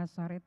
Nazaret.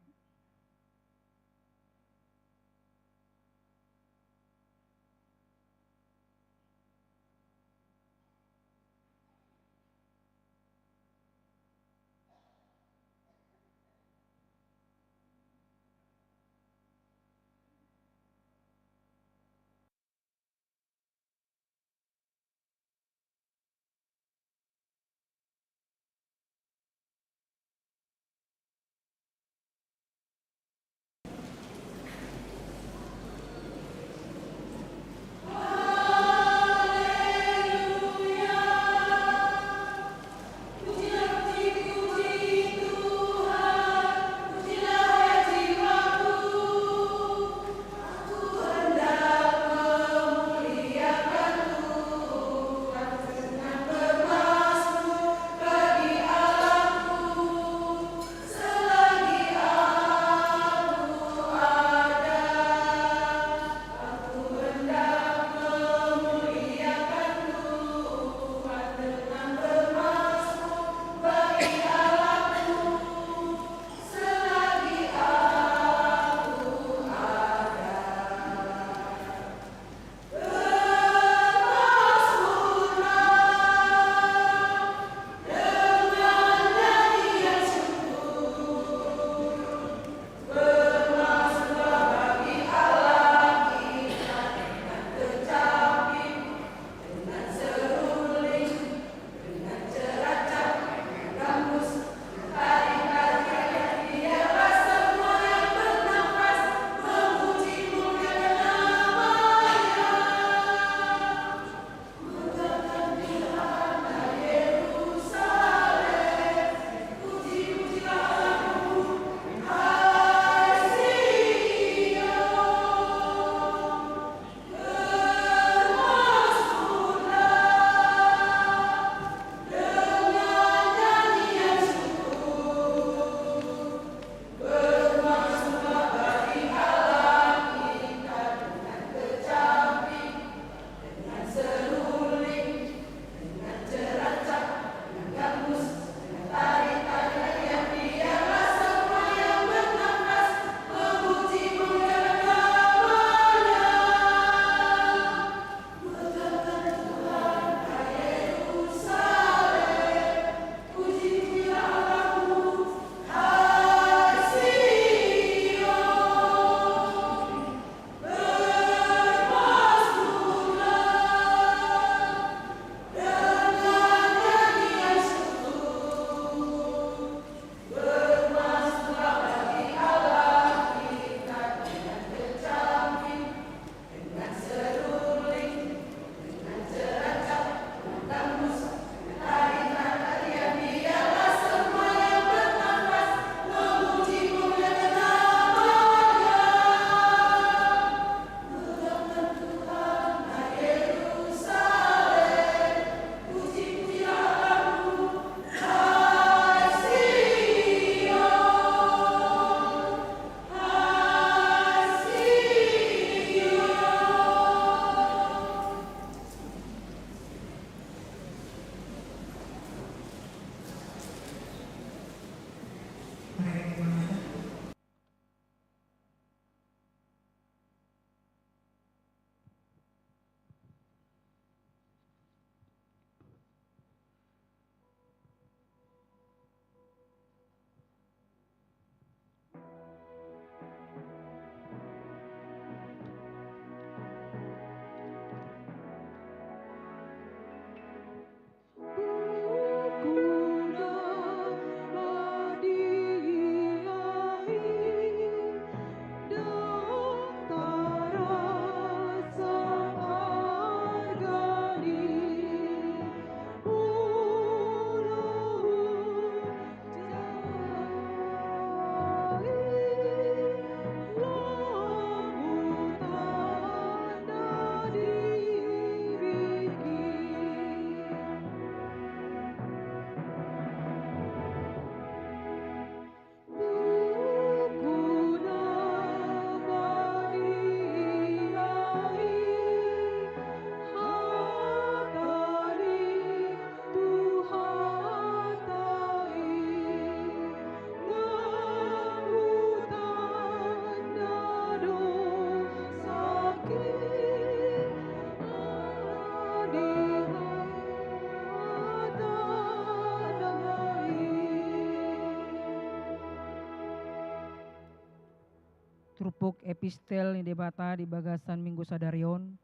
puk epistel ni debata di bagasan minggu sadarion.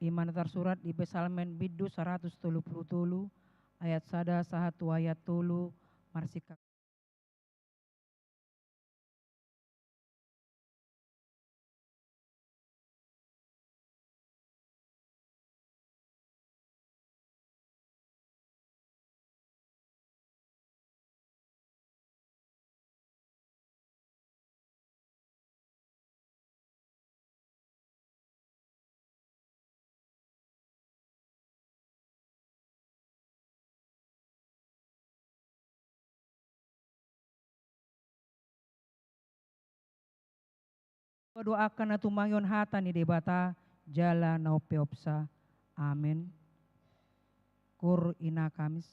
Iman tersurat di Pesalmen Biddu 133 ayat sada sahatu ayat tulu marsika. Doakan atu mangyon hata ni debata jala naupeopsa. Amin. Kur ina kamis.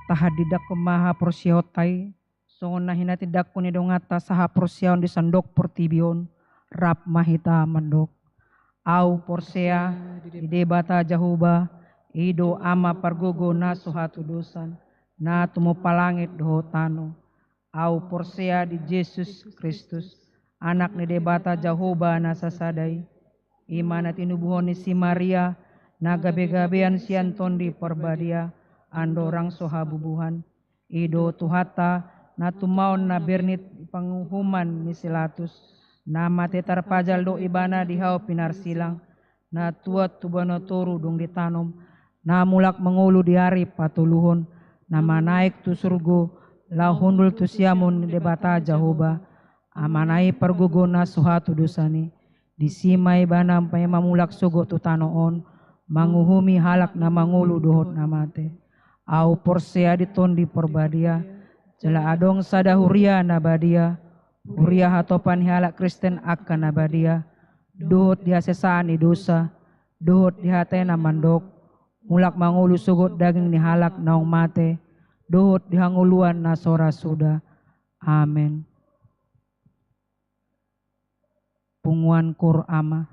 Tahadidak kemaha porsiotai, songon nahina tidak kuni dongata saha porsion di sandok portibion, rap mahita mandok. Au porsea, di debata jahuba, ido ama pargogo na suhatu dosan, na tumo palangit doho tano. Au porsea di Yesus Kristus, anak ni debata jahuba na sasadai, imana tinubuhon ni si Maria, na gabe-gabean sianton di perbadia, andorang sohabubuhan, ido tuhata na tumaon na bernit panghuman ni silatus, na mate tarpajal do ibana dihau pinarsilang, na tuat tubano toru dong ditanom, na mulak mengulu di hari patuluhon, na manaik tu surgo, lahundul tu siamun debata jahoba, amanai pergugo na suhatu dosani, disimai banam pay mamulak sugo tu tanoon, manguhumi halak na mangulu dohot na mate. Au porsea diton di perbadia, jela adong sada huria nabadia, huria hatopan halak Kristen akan nabadia, dohot di hasesaan i dosa, dohot di hatena mandok, mulak mangulu sugot daging ni halak naong mate, dohot di hanguluan na sora suda. Amen. Punguan Kur Ama.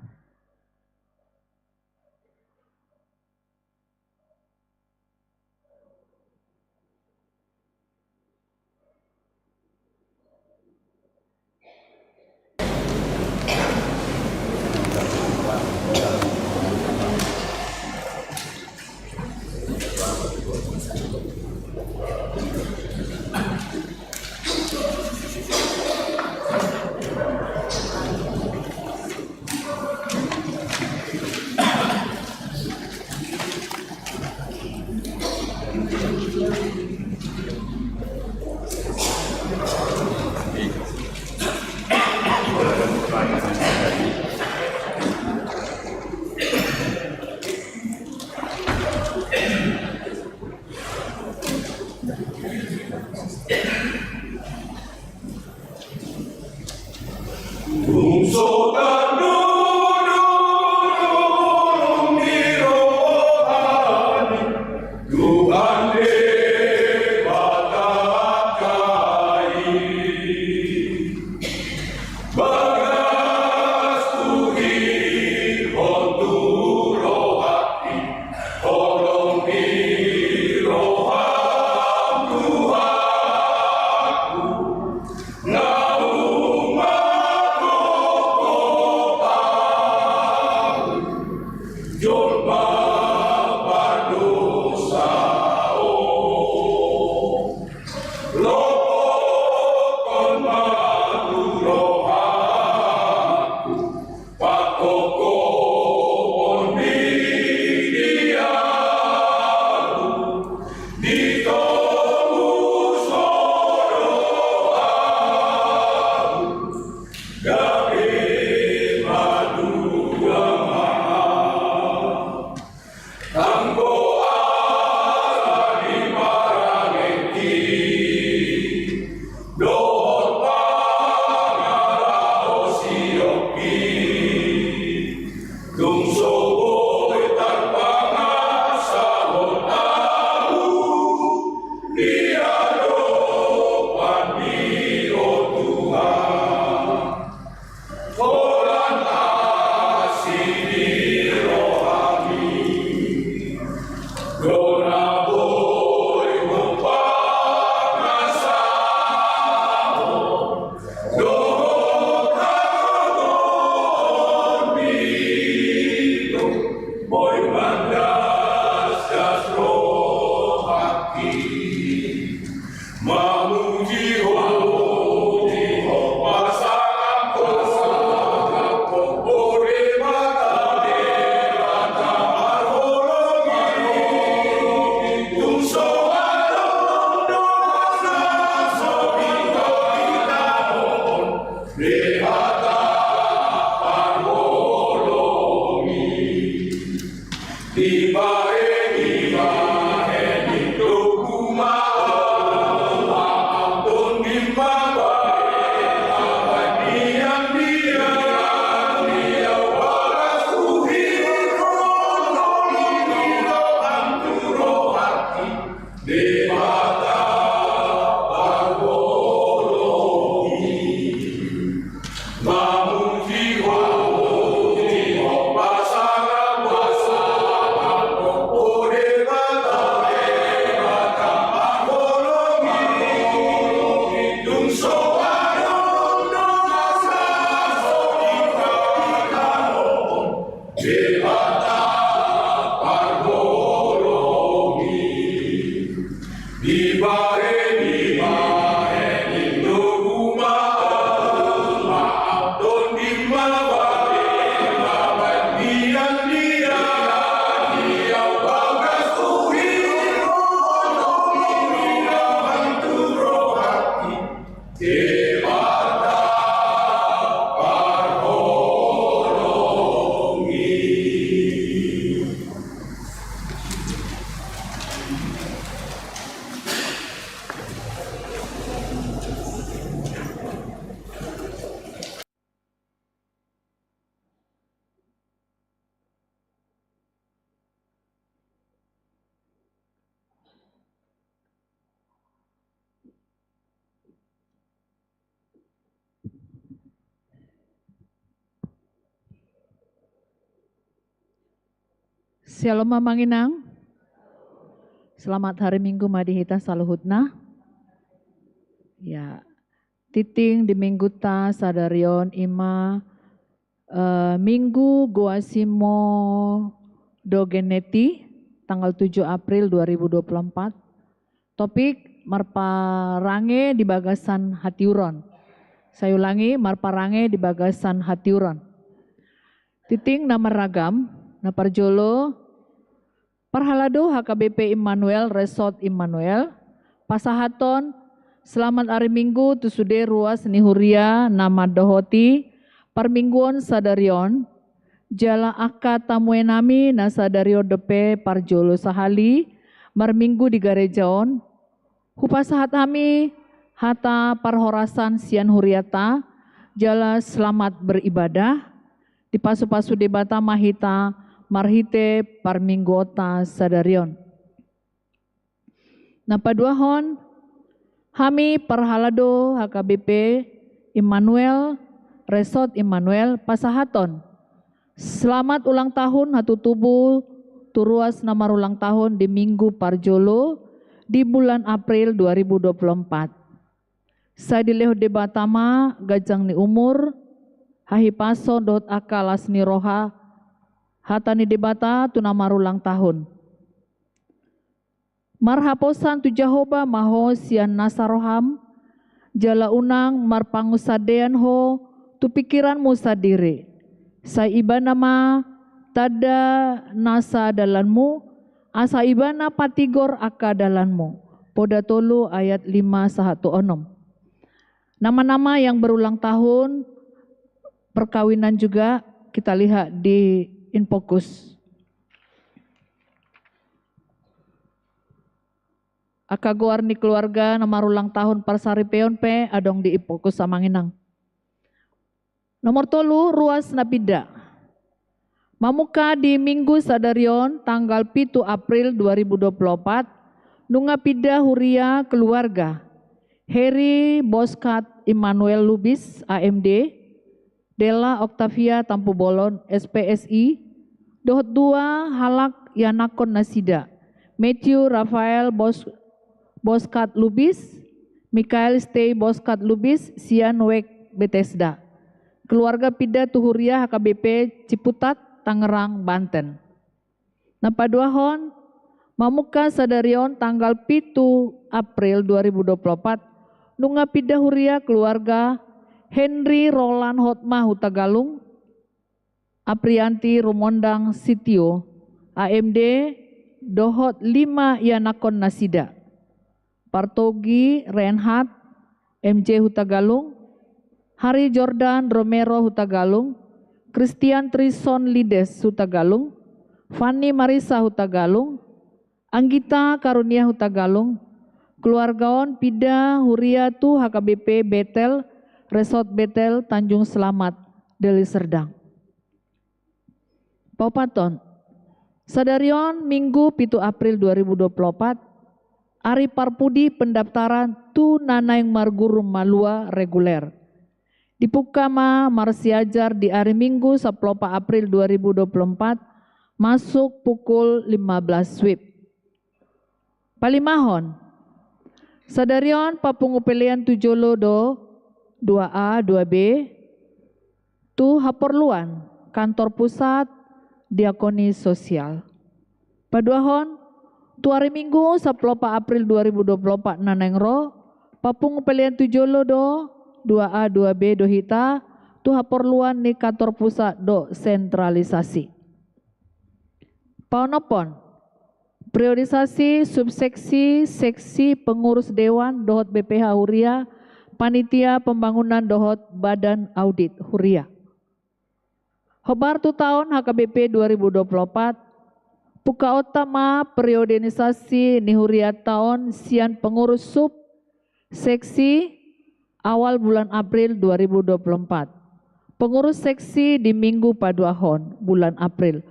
Shalom Mamanginang. Selamat hari Minggu Madihita Saluhutna. Ya, titing di Minggu ta sadarion ima Minggu Goasimo Dogeneti tanggal 7 April 2024. Topik marparange di bagasan hatiuron. Saya ulangi, marparange di bagasan hatiuron. Titing nama ragam, naparjolo Parhalado HKBP Immanuel Resort Immanuel Pasahaton selamat hari Minggu tusude ruas nihuria nama dohoti parmingguon sadarion jala akka tamuenami na sadario depe parjolo sahali marminggu di garejaon hupasahat kami hata parhorasan sian huriata jala selamat beribadah di pasu-pasu debata mahita marhite parminggota sadarion. Napaduahon, kami parhalado HKBP Immanuel Resort Immanuel Pasahaton. Selamat ulang tahun hatutubu turuas nama ulang tahun di Minggu Parjolo di bulan April 2024. Saya dileho debatama gajang ni umur hahipaso dot akalas ni roha hatani debata tuna marulang tahun. Marhaposan tu Jahoba maho sian nasaroham jala unang marpangusadean ho tu pikiranmu sadire. Sa iba nama tada nasa dalanmu asa ibana patigor aka dalanmu. Poda tolu ayat 5:1-6. Nama-nama yang berulang tahun perkawinan juga kita lihat di Infokus. Akagoar ni keluarga nomor ulang tahun Parsari Peon pe adong di Infokus Samanginang. Nomor tolu ruas napida. Mamuka di Minggu sadarion tanggal 7 April 2024 nunga pida huria keluarga. Heri Boskat Immanuel Lubis AMD Della Octavia Tampu Bolon SPSI Dohot 2 Halak Yanakon Nasida Matthew Rafael Boskat Lubis Mikael Stay Boskat Lubis Sian Wek Bethesda keluarga pida tuhuria HKBP Ciputat Tangerang Banten. Napaduahon Mamuka sadarion tanggal 7 April 2024 nunga pindah huria keluarga Henry Roland Hotma Hutagalung, Aprianti Rumondang Sitio, AMD Dohot 5 Yanakon Nasida, Partogi Reinhardt MJ Hutagalung, Hari Jordan Romero Hutagalung, Christian Trison Lides Hutagalung, Fanny Marisa Hutagalung, Anggita Karunia Hutagalung, keluargaon Pida Huriatu HKBP Betel, Resort Betel, Tanjung Selamat, Deli Serdang. Paupaton, sadarion Minggu 7 April 2024, Ari Parpudi pendaftaran tu Nanaing Margurum Malua reguler. Dipukama Marsiajar di hari Minggu 10 April 2024 masuk pukul 15 WIB. Palimahon, sadarion papungupelian tujolo do 2A 2B tu haperluan kantor pusat diakoni sosial. Paduahon tu hari Minggu 10 April 2024 nanengro papungupelian tujolo do 2A 2B do hita tu haperluan ni kantor pusat do sentralisasi. Paunopon priorisasi subseksi seksi pengurus dewan dohot BPH Huria, panitia pembangunan dohot badan audit Huria. Hobar tu tahun HKBP 2024, puka utama priorisasi ni Huria tahun sian pengurus sub seksi awal bulan April 2024. Pengurus seksi di minggu paduahon bulan April.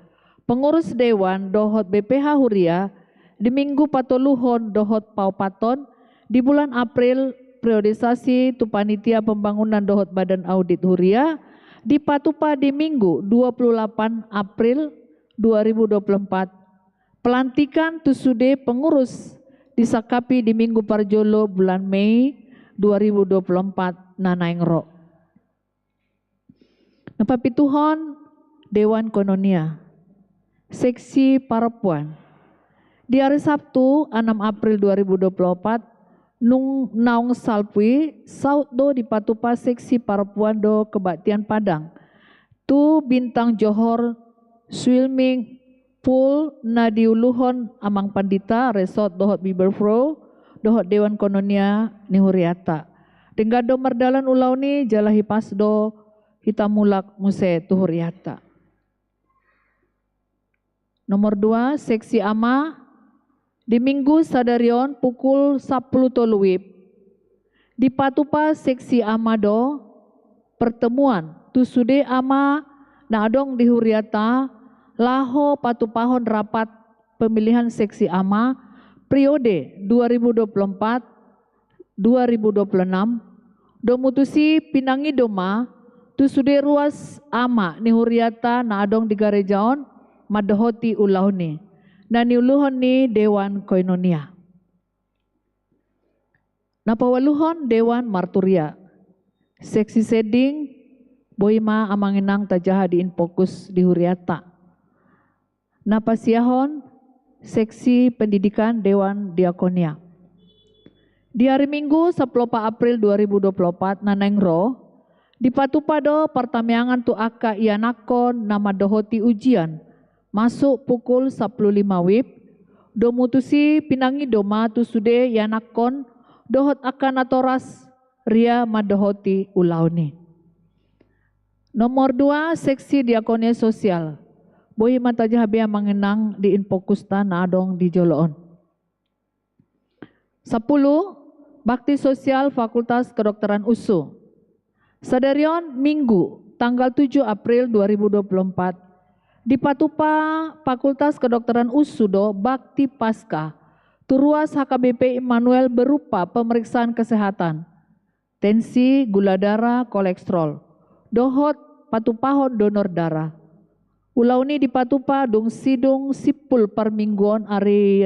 Pengurus Dewan dohot BPH Huria di minggu patoluhon dohot paupaton di bulan April priorisasi tu panitia pembangunan dohot badan audit Huria di patupa di minggu 28 April 2024. Pelantikan tu sude pengurus disakapi di minggu parjolo bulan Mei 2024 nanaengro. Napapituhon Dewan Kononia Seksi Parapuan. Di hari Sabtu 6 April 2024 naung salpui saut do di patupa Seksi Parapuan do Kebaktian Padang. Tu bintang Johor swimming pool na diuluhon Amang Pandita Resort dohot Beaverfro dohot Dewan Kononia ni Huriata. Denggado merdalan ulau ni jalahi pasdo hitamulak muse tu Huriata. Nomor 2, Seksi Ama di Minggu sadarion pukul 10 WIB. Di patupa Seksi Amado pertemuan tu sude ama na adong di Huriata laho patupahon rapat pemilihan Seksi Ama periode 2024-2026 do mutusi pinangi doma tu sude ruas ama ni Huriata na adong di Garejaon madahoti ulau ni na niuluhon ni Dewan Koinonia. Napawaluhon Dewan Marturia. Seksi Seding boima amanginang tajaha diin fokus di Huriata. Napasiahon Seksi Pendidikan Dewan Diakonia. Di hari Minggu 10 April 2024 nanengro di patupado pertamiangan tu aka ianakon nama dohoti ujian masuk pukul 15 WIB do mutusi pinangi doma tu sude yanakon dohot akan atoras ria madohoti ulau ni. Nomor 2 Seksi Diakonia Sosial. Boy matajah bea mangenang di infokusta na adong di Joloon. 10 Bakti Sosial Fakultas Kedokteran USU. Sadarion Minggu tanggal 7 April 2024 di patupa Fakultas Kedokteran USUDO Bakti Pasca turuas HKBP Immanuel berupa pemeriksaan kesehatan tensi, gula darah, kolesterol dohot patupahon donor darah ulau ni di patupa dung sidung sipul permingguan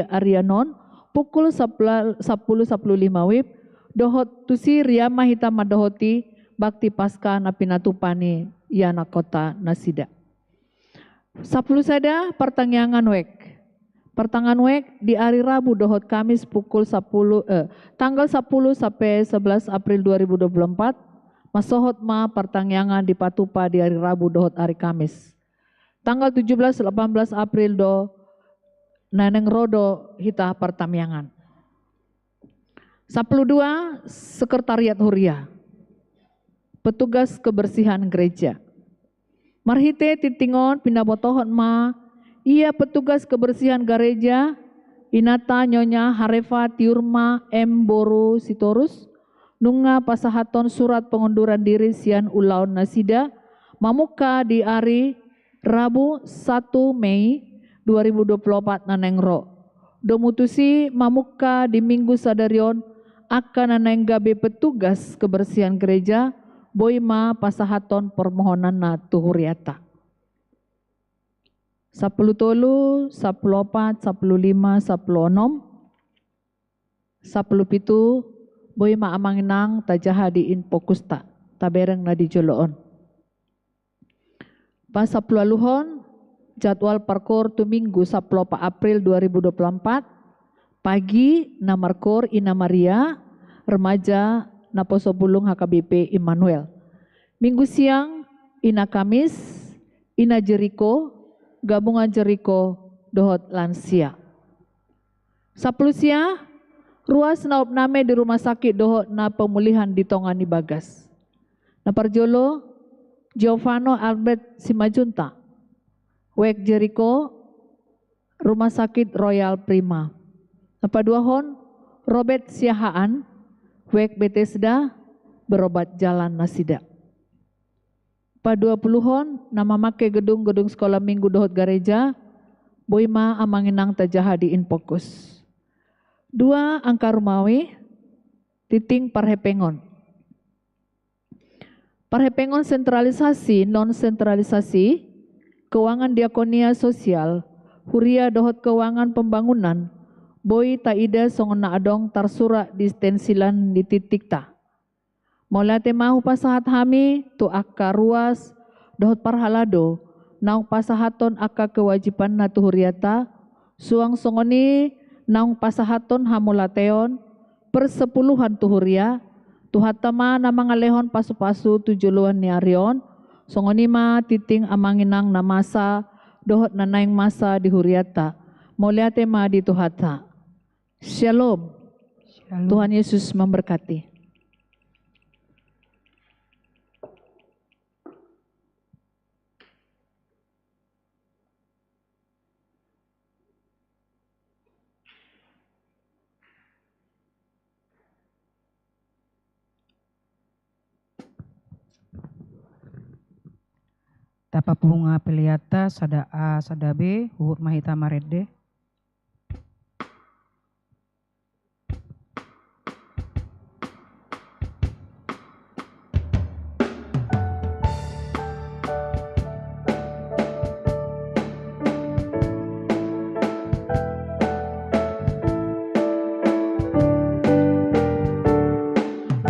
Arianon pukul 10.15 WIB dohot tusi ria mahita madohoti Bakti Pasca na pinatupani yana kota Nasida. 10 sada pertanyaan wek. Pertangan wek di hari Rabu dohot Kamis tanggal 10 sampai 11 April 2024 masohot ma pertangyangan di Patupa di hari Rabu dohot hari Kamis. Tanggal 17 18 April do naneng rodo hita pertamyangan. 12 Sekretariat Huria. Petugas kebersihan gereja. Marhite titingon pinabotohon ma ia petugas kebersihan gereja Inata Nyonya Harefa Tiurma M. Boru Sitorus nunga pasahaton surat pengunduran diri sian ulaun nasida mamuka di hari Rabu 1 Mei 2024 nanengro. Domutusi mamuka di minggu sadarion akan nanenggabe petugas kebersihan gereja boima pasahaton permohonan na tuhuriata. 10 tolu, 10 opat, 10 lima, 10 onom, 10 pitu, boy maamanginang tajaha diin pokusta, tabereng na di joloon. Pas 10 aluhon, jadwal parkor tu minggu 10 April 2024, pagi na markor ina Maria, remaja na posobulung HKBP Immanuel. Minggu siang, ina Kamis, ina Jericho, gabungan Jericho dohot lansia. 10 siang, ruas na opname di rumah sakit dohot na pemulihan di Tongani Bagas. Na parjolo, Giovanno Albert Simajunta, wek Jericho, rumah sakit Royal Prima. Na paduahon, Robert Siahaan, wek Bethesda, berobat jalan nasida. Pa-20-hon nama make gedung-gedung sekolah minggu dohot gereja boima amanginang tajaha di infokus. 2 angka rumawi titing parhepengon. Parhepengon sentralisasi non sentralisasi keuangan diakonia sosial huria dohot keuangan pembangunan boi taida songona adong tarsura di stensilan di titik ta. Molate mahu pasahat hami tu akka ruas dohot parhalado naung pasahaton akka kewajiban na tuhuriata suang songoni naung pasahaton hamulateon persepuluhan tuhuria tuhatama na mangalehon pasu-pasu tujuluan ni arion songoni ma titing amanginang na masa dohot na naing masa di huriata molate ma di tuhata. Shalom. Shalom. Tuhan Yesus memberkati. Tapa bunga peliata sada A sada B huur mahita marede.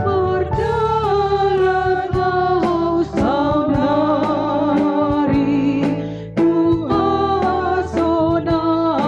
Berjalanlah saudari, Tuhan saudara.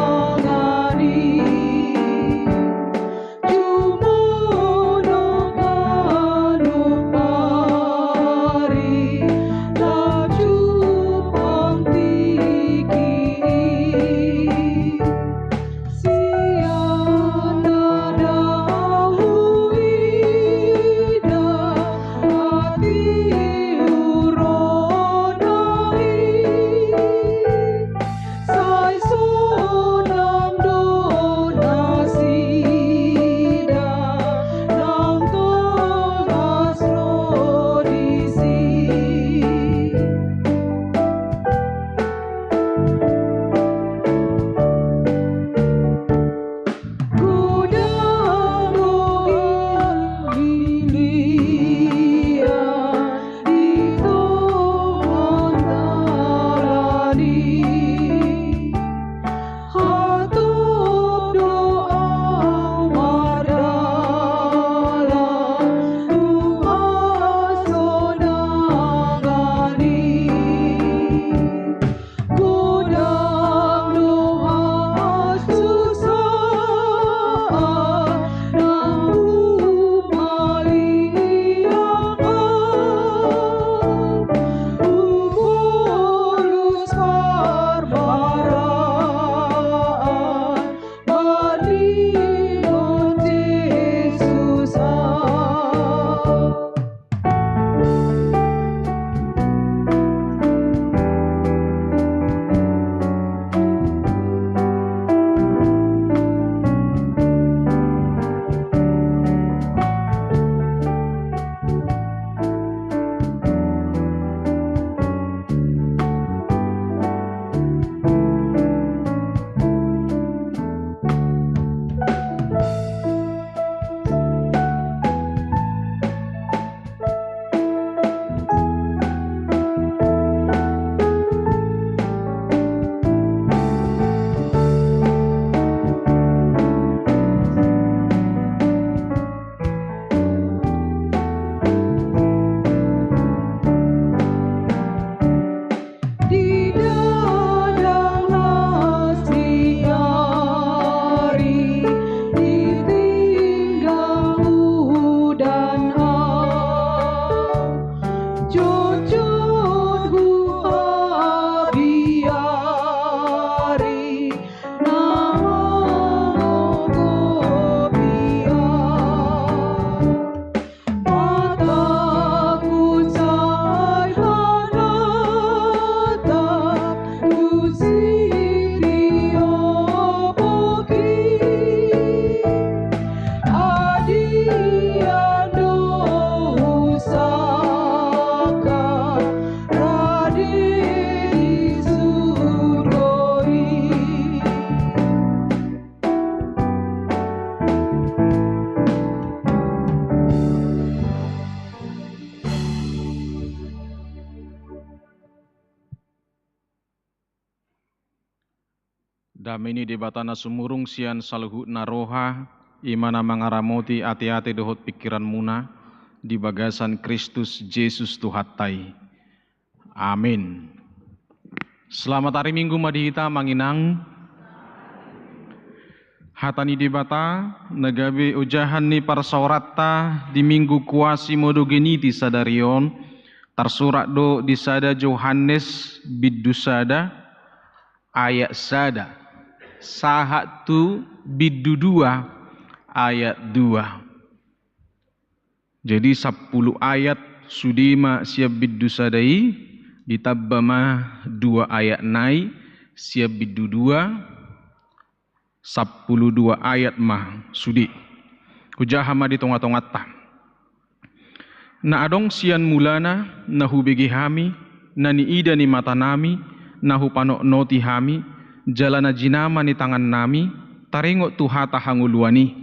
Damini debatana sumurung sian saluhut naroha, imana mangaramoti ati-ati dohot pikiran muna, di bagasan Kristus Yesus Tuhatai. Amin. Selamat hari Minggu madihita manginang. Hatani debata, nagabe ujahan ni parsaurata di minggu kuasi modogeniti sadarion, tersurat do di sada Yohanes bidusada, ayat sada. Sahat tu biddu 2 ayat 2. Jadi 10 ayat sudima siap biddu sadai ditabama 2 ayat nai siap biddu 2 12 ayat mah sudi kujahama di tonga-tongata. Na adong sian mulana nahu begi hami nani ida ni mata nami nahu panok noti hami jalana jinama ni tangan nami taringok tuhata hanguluani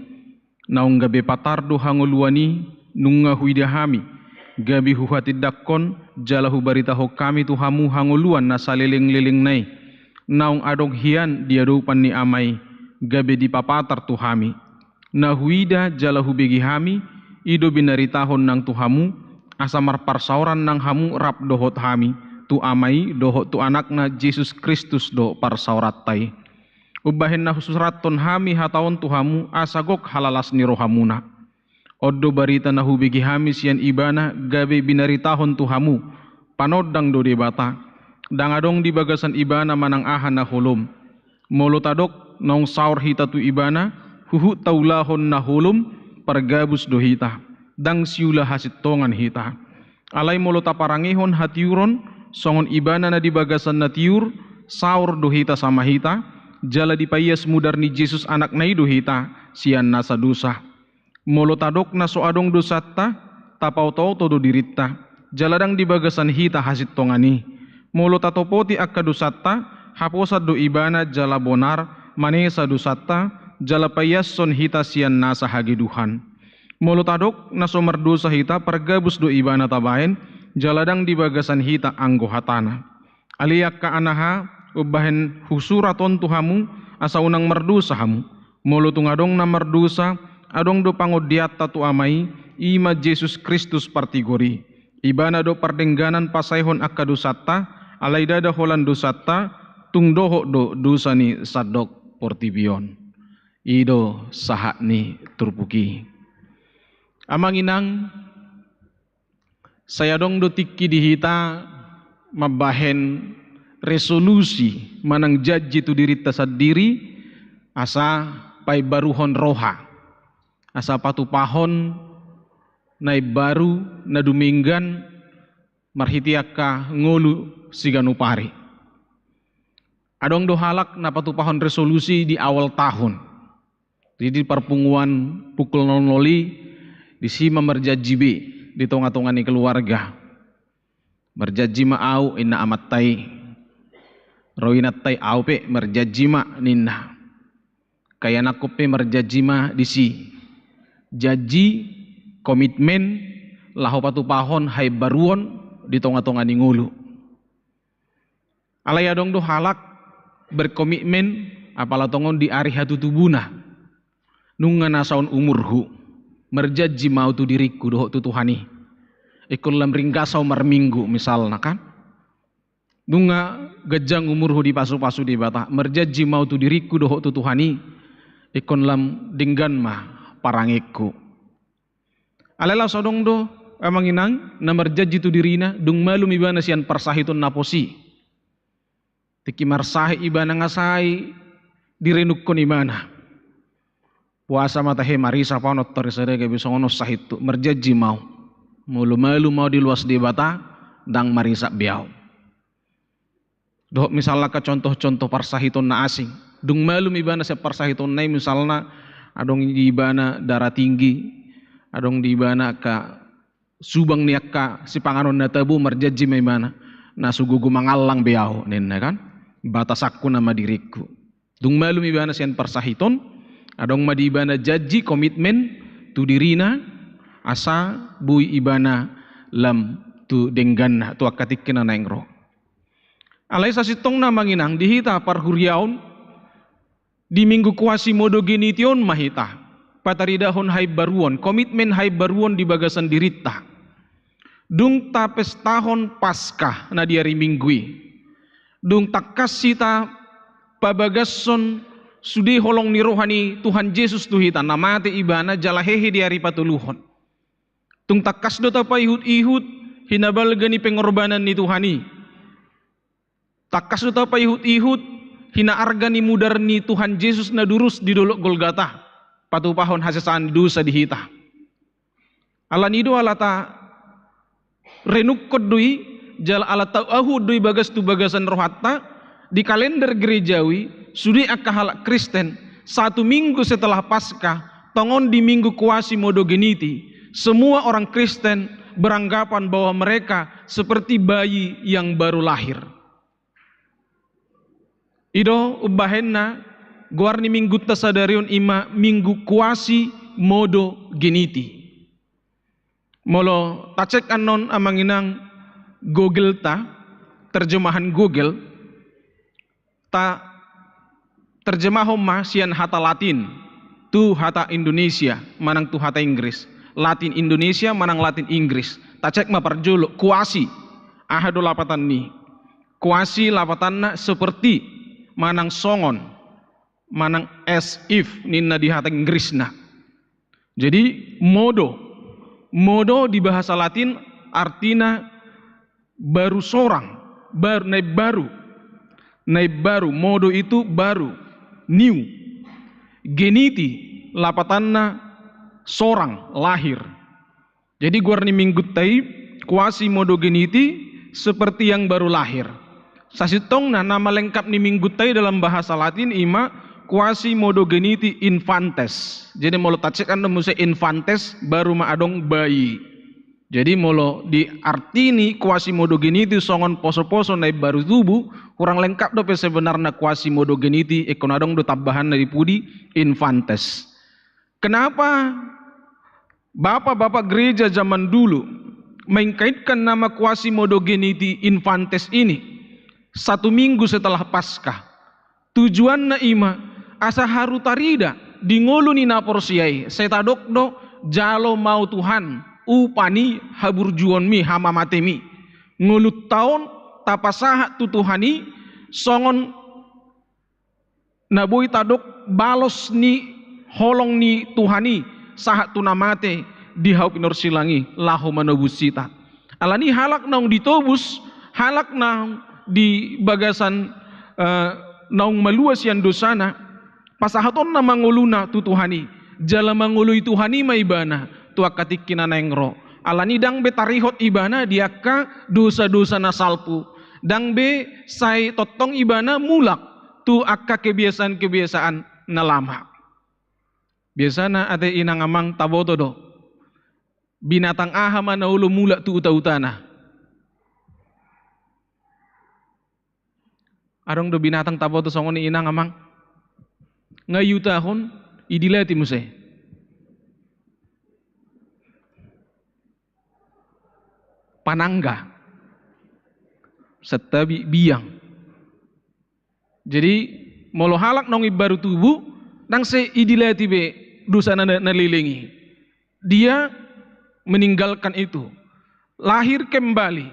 naung gabe patardo hanguluani nunga huida hami gabi huhati dakkon jalahu baritaho kami tuhamu hanguluan na saliling-liling nai naung adong hian diadupan ni amai gabe di papatar tuhami na huida jalahu begi hami ido binaritahon nang tuhamu asamar parsauran nang hamu rap dohot hami tu amai dohot tu anakna Yesus Kristus do parsauratai ubahin na susraton hami hataon tuhamu asagok halalas ni rohamuna oddo barita na hubigi hami sian ibana gabe binaritahon tuhamu panodang do debata dangadong di bagasan ibana manang ahan na hulum molotadok nong saur hita tu ibana huhu taulahon na hulum pargabus do hita dang siula hasit tongan hita alai molota parangihon hatiuron songon ibana na di bagasan na tiur saur do hita sama hita jala di payas mudar ni Yesus anak na do hita sian nasa dosa molotadok na soadong dosatta tapau tau todo dirita jaladang di bagasan hita hasit tongani molotatopoti akka dosatta haposat do ibana jala bonar manesa dosatta jala payas son hita sian nasa hagiduhan molotadok na somar dosa hita pargabus do ibana tabaen jaladang di bagasan hita anggo hatana aliak ka anaha ubahen husuraton tuhamu asa unang merdusa hamu molotung adong na merdusa adong do pangodiat tatu amai ima Yesus Kristus partigori ibana do pardengganan pasaihon akka dosatta alai dada holan dosatta tung doho do dosa ni sadok portibion ido sahat ni turpuki amanginang saya dong do tikki dihita mabahen resolusi manang jaji tu dirita sadiri asa pai baruhon roha asa patupahon nai baru na duminggan marhitiaka ngolu siganupari adong do halak na patupahon resolusi di awal tahun jadi perpunguan pukul 00 di sima merjajibe di tonga-tongani keluarga merjaji ma au inna amat tai roinat tai au pe merjaji ma ninna kaya nakup pe merjaji ma disi jaji komitmen lahu patupahon hai baruon di tonga-tongani ngulu alaya dong do halak berkomitmen apala tongon di ari hatu tubuna nunga nasaon umurhu merjaji mau tu diriku doh tu Tuhani ikut lam ringgasau marminggu misalna kan nunga gejang umurhu di pasu-pasu di bata merjaji mau tu diriku doh tu Tuhani ikut lam dinggan mah parangiku alela sodong do emang inang na merjaji tu dirina dung malu ibana sian persahitun naposi tiki marsahi ibana ngasai direnukon ibana puasa matahe marisa panot tarisare ke bisa ngono sahitu merjaji mau malu mau di luas di bata dang marisa biau doh misalnya ke contoh-contoh parsahiton na asing dung malu ibana se parsahiton nai misalna adong di ibana darah tinggi adong di ibana ka subang niak ka si panganon na tabu merjaji may mana na sugugu mangalang biau nenna kan batasaku nama diriku dung malu ibana sian parsahiton adong madibana jaji komitmen tu dirina asa bui ibana lam tu denggan tu akatik kena nengro alai sasitong na manginang dihita parhuriaon Di minggu kuasi modo genition mahita. Pataridahon hai baruon, komitmen hai baruon di bagasan dirita. Dung tapes tahun Paskah na di hari minggui. Dung takasita pabagason sudi holong ni rohani Tuhan Yesus tuhita namate ibana jalahehe di hari patuluhon. Tung takas do tapa ihut-ihut hinabalga ni pengorbanan ni Tuhani. Takas do tapa ihut-ihut hina arga ni mudar ni Tuhan Yesus na durus di dolok Golgata. Patupahon hasasaan dosa dihita. Alanido alata renukod dui jal alata ahu dui bagas tu bagasan rohatta di kalender gerejawi sudi akahalak Kristen 1 minggu setelah Paskah tongon di minggu kuasi modo geniti semua orang Kristen beranggapan bahwa mereka seperti bayi yang baru lahir. Ido ubahenna guarni minggu tasadarion ima minggu kuasi modo geniti. Molo tacek anon amanginang Google ta terjemahan Google ta terjemah ma sian hata Latin tu hata Indonesia manang tu hata Inggris. Latin Indonesia manang Latin Inggris. Tacek ma parjolo kuasi ahado lapatan ni. Kuasi lapatanna seperti manang songon manang as if ninna di hata Inggrisna. Jadi modo di bahasa Latin artinya baru seorang, naib baru, modo itu baru, new. Geniti lapatanna seorang lahir. Jadi guarni minggu tai kuasi modo geniti seperti yang baru lahir. Sasitong nama lengkap ni minggu tai dalam bahasa Latin ima kuasi modo geniti infantes. Jadi molo tacek anda muse infantes baru maadong bayi. Jadi molo di artini kuasi modo geniti songon poso-poso naib baru tubuh kurang lengkap do sebenarnya kuasi modo geniti ekonadong do tambahan dari pudi infantes. Kenapa bapak-bapak gereja zaman dulu mengkaitkan nama kuasi modo geniti infantes ini 1 minggu setelah Paskah? Tujuanna ima asa haru tarida di ngolu ni naporsiai setadok do jalo mau Tuhan upani haburjuon mi hama matemi ngulut taon tapasaha tu Tuhani songon naboi tadok balos ni holong ni Tuhani sahat tu namate di haup silangi lahu manobusita alani halak naung ditobus halak naung di bagasan naung maluas yang dosana pasahaton na manguluna tu Tuhani jala mangului Tuhani maibana tu akatik kinanengro alani dang be tarihot ibana diaka dosa-dosa nasalpu dang be sai totong ibana mulak tu akka kebiasaan-kebiasaan na lama biasana ate inang amang taboto do binatang aha mana ulo mulak tu uta-utana arong do binatang taboto songon inang amang ngayutahon idilati muse panangga setabi biang. Jadi molo halak nong baru tubuh nang se idilati be dosa nalilingi dia meninggalkan itu lahir kembali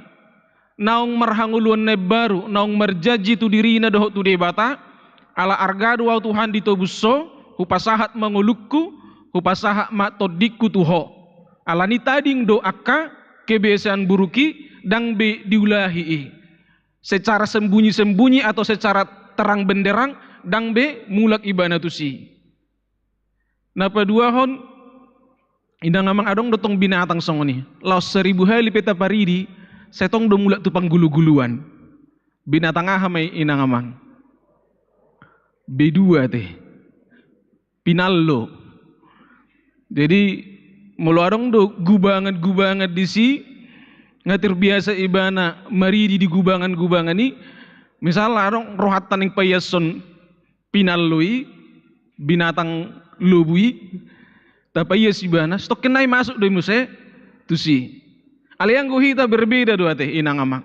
naung marhanguluan baru naung merjaji tu dirina doh tu debata ala argadu au Tuhan ditobuso hupasahat mangulukku hupasahat matodikku tuho alani tading do akka kebiasaan buruki dang be diulahi secara sembunyi-sembunyi atau secara terang benderang dang be mulak ibana tusi napa dua hon indang amang adong dotong binatang songoni laos 1000 hali peta paridi setong do mulak tupang gulu-guluan binatang aha may inang amang B2 teh pinallo jadi meluarong do gubangan di si ngatir biasa ibana maridi di gubangan ni misal arong rohatan yang payason pinalloi binatang lobui tapayas ibana stok kenai masuk do muse tusi aliang guhita berbeda do teh inang amak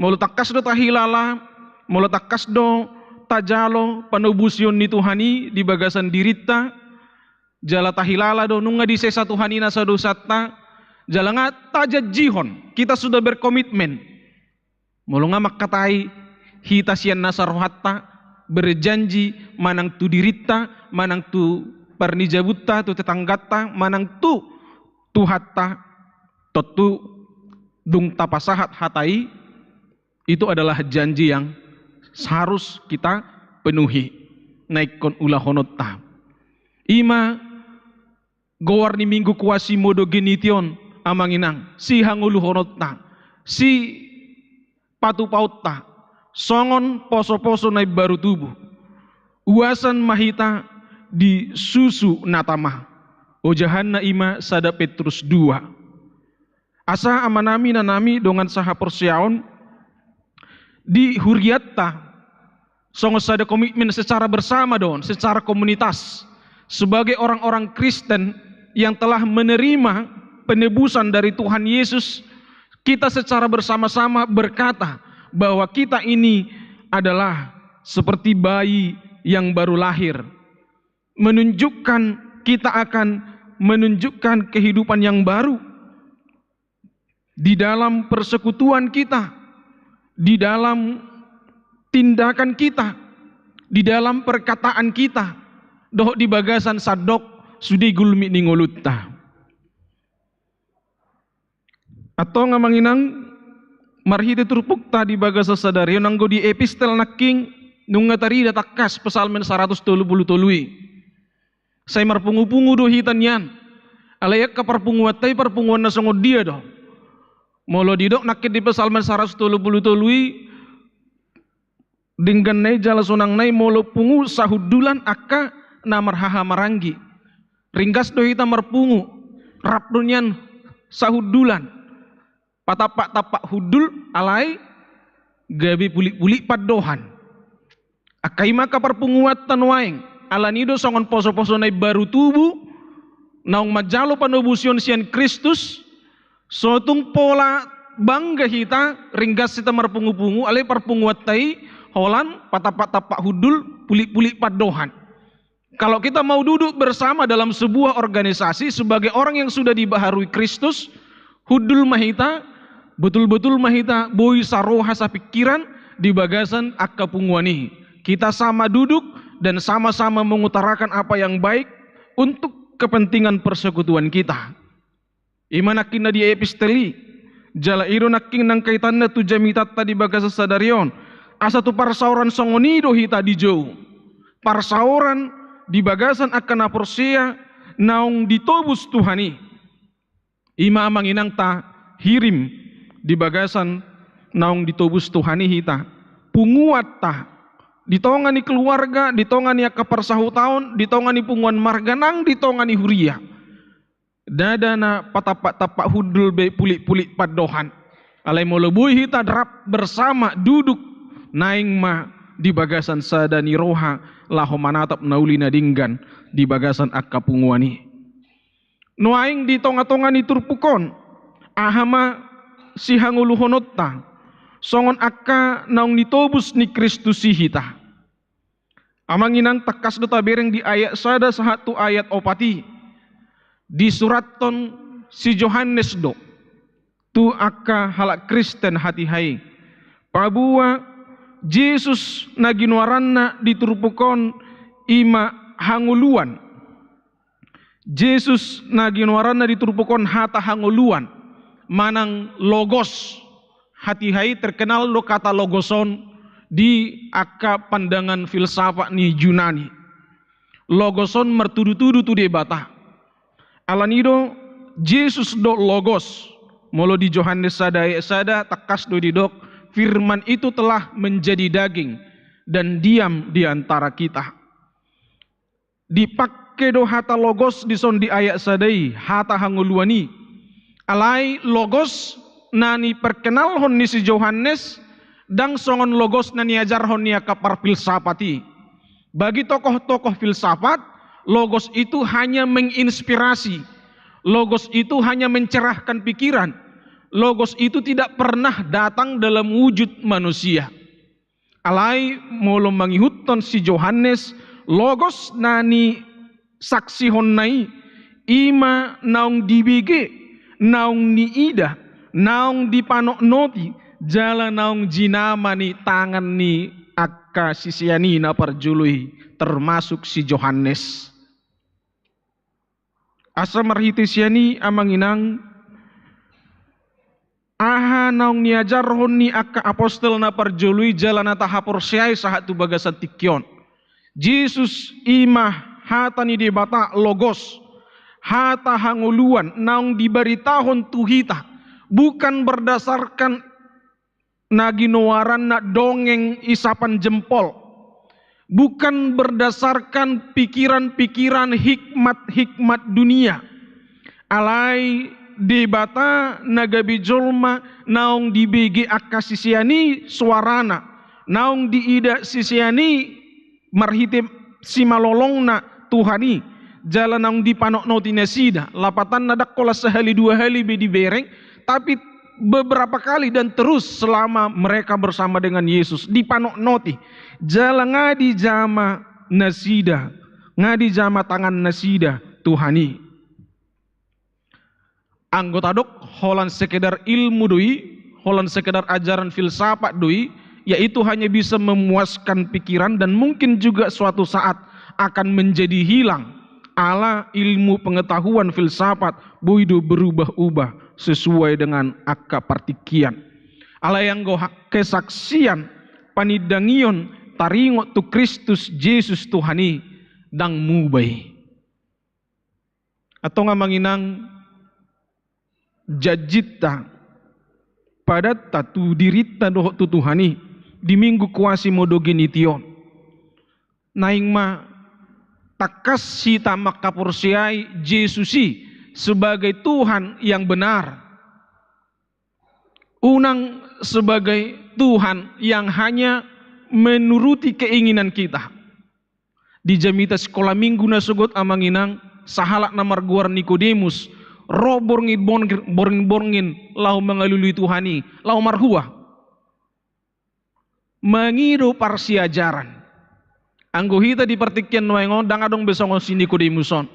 mau takas do tahilala mau takas do tajalo panubusion ni Tuhani di bagasan dirita jala tahilala do nunga di sesa Tuhanina sa dosata jala nga tajajihon kita sudah berkomitmen mulu nga makkatai hita siyan nasa rohatta berjanji manang tu dirita manang tu parnijabutta tu tetanggatta manang tu tuhatta totu dung tapasahat hatai itu adalah janji yang harus kita penuhi naikon ulah honotta ima gowar ni minggu kuasi modo genition amanginang si hangulu honotta si patu pautta songon poso-poso naik baru tubuh uasan mahita di susu natama ojahan na ima sada Petrus 2 asa amanami nanami dongan saha persiaon di huriatta songos ada komitmen secara bersama don secara komunitas sebagai orang-orang Kristen yang telah menerima penebusan dari Tuhan Yesus kita secara bersama-sama berkata bahwa kita ini adalah seperti bayi yang baru lahir menunjukkan kita akan menunjukkan kehidupan yang baru di dalam persekutuan kita di dalam tindakan kita, di dalam perkataan kita, doh di bagasan sadok sudi gulmi ningolutta. Atau ngamanginang marhite turpukta di bagasa sadari nanggo di epistel naking nunga tarida takkas pesalmen 133. Saya marpungu-pungu do hitan yan. Alayak ka parpunguat tay parpunguan na songod dia do. Molo didok nakit di pesalmen 133 dengan nai jala sonang nai molo pungu sahudulan akka namarhaha maranggi ringgas do hita marpungu rap dunyan sahudulan patapak-tapak hudul alai gabi pulik-pulik padohan akai maka perpunguat tanwaing alanido songon poso-poso nai baru tubuh naung majalo panobusion sian Kristus sotung pola bangga hita ringgas kita marpungu-pungu alai perpunguat tai holan patapak-tapak hudul pulik-pulik padohan. Kalau kita mau duduk bersama dalam sebuah organisasi sebagai orang yang sudah dibaharui Kristus, hudul mahita betul-betul mahita boi saroha sa pikiran di bagasan akka punguani. Kita sama duduk dan sama-sama mengutarakan apa yang baik untuk kepentingan persekutuan kita. Imanakin na di episteli jala iro naking nang kaitan na tu jamitat tadi bagasa sadarion asa tu parsauran songonido hita di jauh parsauran di bagasan akan aporsia naung ditobus Tuhani ima manginang ta hirim di bagasan naung ditobus Tuhani hita punguat ta ditongani keluarga ditongani akka parsahu-taon ditongani punguan marganang ditongani huria dadana patapak-tapak hudul be pulik-pulik padohan alai molebui hita drap bersama duduk naing ma di bagasan sadani roha laho manatap naulina dinggan di bagasan akka punguani nuaing di tonga-tongani turpukon ahama si hangulu honotta songon akka naung ditobus ni Kristus hita amanginang takas do tabereng di ayat sada satu ayat opati di suraton si Johannes do tu akka halak Kristen hati hai pabua Yesus na ginuaranna diturpukon ima hanguluan Yesus na ginuaranna diturpukon hata hanguluan manang logos hati hai terkenal lo kata logoson di akka pandangan filsafat ni Yunani logoson mertudu-tudu tu debata alanido Yesus do logos molo di Johannes sada takas do didok firman itu telah menjadi daging dan diam di antara kita dipakai do hata logos dison di ayat sadai hata hanguluani alai logos nani perkenal hon ni si Johannes dang songon logos nani ajar hon ni kapar filsafati bagi tokoh-tokoh filsafat logos itu hanya menginspirasi, logos itu hanya mencerahkan pikiran, logos itu tidak pernah datang dalam wujud manusia. Alai molo mangihuton si Yohanes logos nani saksi honnai ima naung dibege naung ni ida naung dipanok noti jala naung jinama ni tangan ni akka sisiani na perjului termasuk si Yohanes. Asa marhiti siani amanginang aha naung niajarhon ni akka apostol na perjului jala na tahapor siay sahat tu bagasan tikyon. Jesus imah hata ni dibata logos hata hanguluan naung diberitahon tuhita bukan berdasarkan naginowaran na dongeng isapan jempol, bukan berdasarkan pikiran-pikiran hikmat-hikmat dunia. Alai debata nagabi jolma naung dibege akka sisiani suarana naung diida sisiani marhitim si malolongna Tuhani jalan naung dipanok notina sida lapatan nadak kola sehali dua hali bedi bereng tapi beberapa kali dan terus selama mereka bersama dengan Yesus dipanok noti jalan ngadi jama nasida ngadi jama tangan nasida Tuhani. Anggota dok holan sekedar ilmu doi holan sekedar ajaran filsafat doi yaitu hanya bisa memuaskan pikiran dan mungkin juga suatu saat akan menjadi hilang ala ilmu pengetahuan filsafat boido berubah-ubah sesuai dengan akka partikian. Ala yang go kesaksian panidangion taringot tu Kristus Yesus Tuhani dang mubai. Atau ngamanginang jajita pada tatu dirita doh tu Tuhani di minggu kuasi modogenitio. Naing ma takas sita makapursiai Yesusi sebagai Tuhan yang benar. Unang sebagai Tuhan yang hanya menuruti keinginan kita. Di jamita sekolah minggu nasugot amanginang sahalak namar guar Nikodemus roh borngin lau mengalului Tuhani lau marhua mengido parsi ajaran. Anggo hita di pertikian noengon dang adong besongon si Nikodemuson.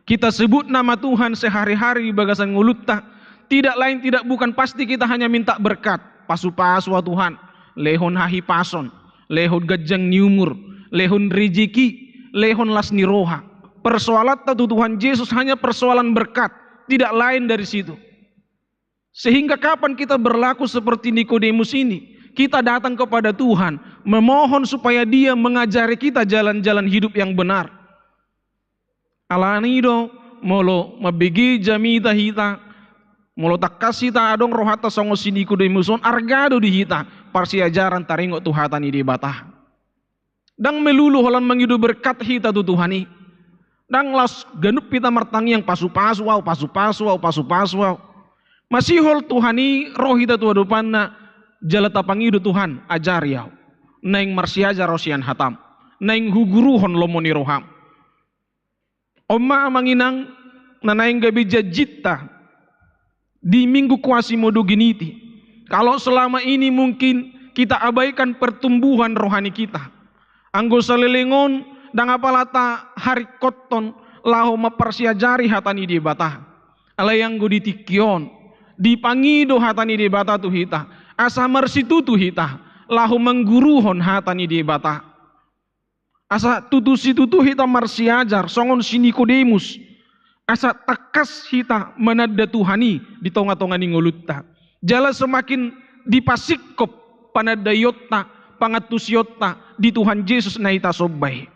Kita sebut nama Tuhan sehari-hari bagasan ngulutta tidak lain tidak bukan pasti kita hanya minta berkat pasu-pasu Tuhan lehon hahi pason lehon gajang niumur lehon rezeki lehon lasni roha. Persoalan tatu Tuhan Yesus hanya persoalan berkat tidak lain dari situ. Sehingga kapan kita berlaku seperti Nikodemus ini? Kita datang kepada Tuhan memohon supaya Dia mengajari kita jalan-jalan hidup yang benar. Alanido molo mabigi jamita hita molo takasita adong rohata songo si Nikodemuson argado di hita parsi ajaran taringo tuhatan di batah. Dang melulu holan mengidu berkat hita tu Tuhani. Dang las ganup kita martangi yang pasu-pasu wow. Masih hol Tuhani roh hita tu adupanna jalata pangidu Tuhan ajar yau. Naing marsiaja rosian hatam. Naing huguruhon lomoni roham. Oma amanginang nanaing gabi jajita di minggu kuasi modogeniti. Kalau selama ini mungkin kita abaikan pertumbuhan rohani kita. Anggo salelengon dang apalata hari koton laho maparsiajari hatani di batah. Alayang go ditikion dipangido hatani di batah tu hita. Asa marsitu tu hita laho mengguruhon hatani di batah. Asa tutu hita marsiajar songon si Nikodemus. Asa takas hita menada Tuhani di tonga-tonga ni ngulutta. Jala semakin dipasikop panadayotta pangatusyota di Tuhan Yesus na ita sobay.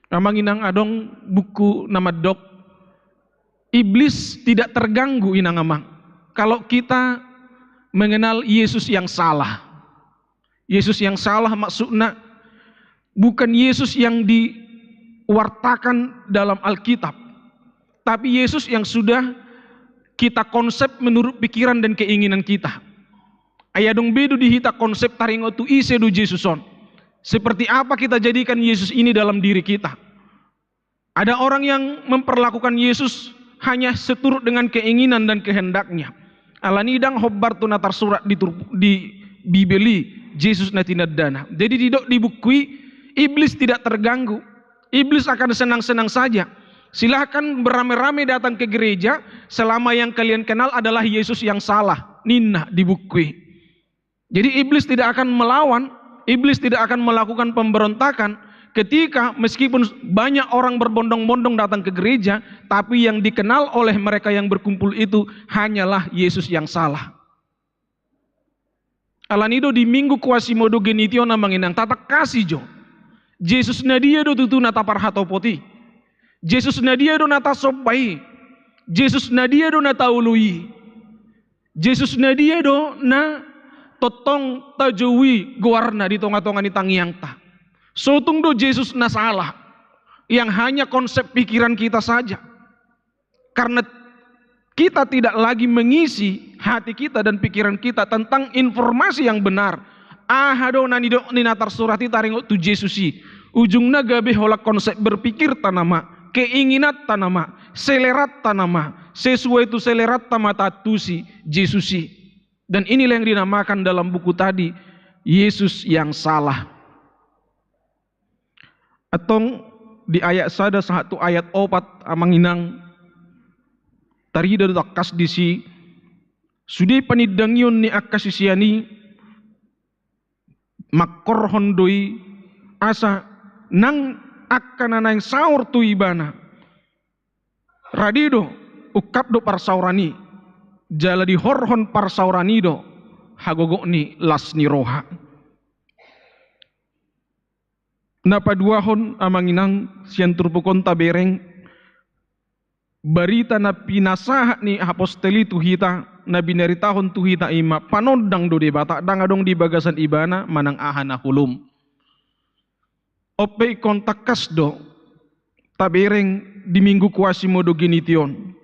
Namanginang adong buku nama dok iblis tidak terganggu inang amang kalau kita mengenal Yesus yang salah. Yesus yang salah maksudnya bukan Yesus yang diwartakan dalam Alkitab, tapi Yesus yang sudah kita konsep menurut pikiran dan keinginan kita. Ayadong bedu dihita konsep taringo tu ise du Jesuson. Seperti apa kita jadikan Yesus ini dalam diri kita. Ada orang yang memperlakukan Yesus hanya seturut dengan keinginan dan kehendaknya. Alanidang hobbar tu natar surat di Bibeli Jesus na tinadana. Jadi dibukui iblis tidak terganggu. Iblis akan senang-senang saja. Silahkan beramai-ramai datang ke gereja selama yang kalian kenal adalah Yesus yang salah. Nina dibukui. Jadi iblis tidak akan melawan, iblis tidak akan melakukan pemberontakan ketika meskipun banyak orang berbondong-bondong datang ke gereja, tapi yang dikenal oleh mereka yang berkumpul itu hanyalah Yesus yang salah. Alanido di minggu Quasimodo genitio na manginang tatak kasih jo. Jesus na dia do tutu nata parhatopoti. Jesus na dia do nata sobai. Jesus na dia do nata ului. Jesus na dia do na totong tajowi guarna di tonga-tonga ni tangiang ta. Sotung do Jesus na salah. Yang hanya konsep pikiran kita saja. Karena kita tidak lagi mengisi hati kita dan pikiran kita tentang informasi yang benar. Ahado nanido ninatar surati taringo tu Jesusi. Ujungnya gabe hola konsep berpikir tanama, keinginan tanama, selerat tanama, sesuai tu selerat tamata tusi Jesusi. Dan inilah yang dinamakan dalam buku tadi Yesus yang salah. Atong di ayat sada satu ayat 4 amanginang tarida takas disi sudi panidangyon ni akasisiani makorhon doi asa nang akkanana yang saur tu ibana radido ukap do parsaurani jala di horhon parsaurani do hagogo ni lasni roha napaduahon amanginang sian turpukon tabereng barita na pinasaha ni apostoli tuhita na binaritahon tuhita ima panodang do debata dangadong di bagasan ibana manang aha na hulum ope kontakas do tabereng di minggu Quasimodo genition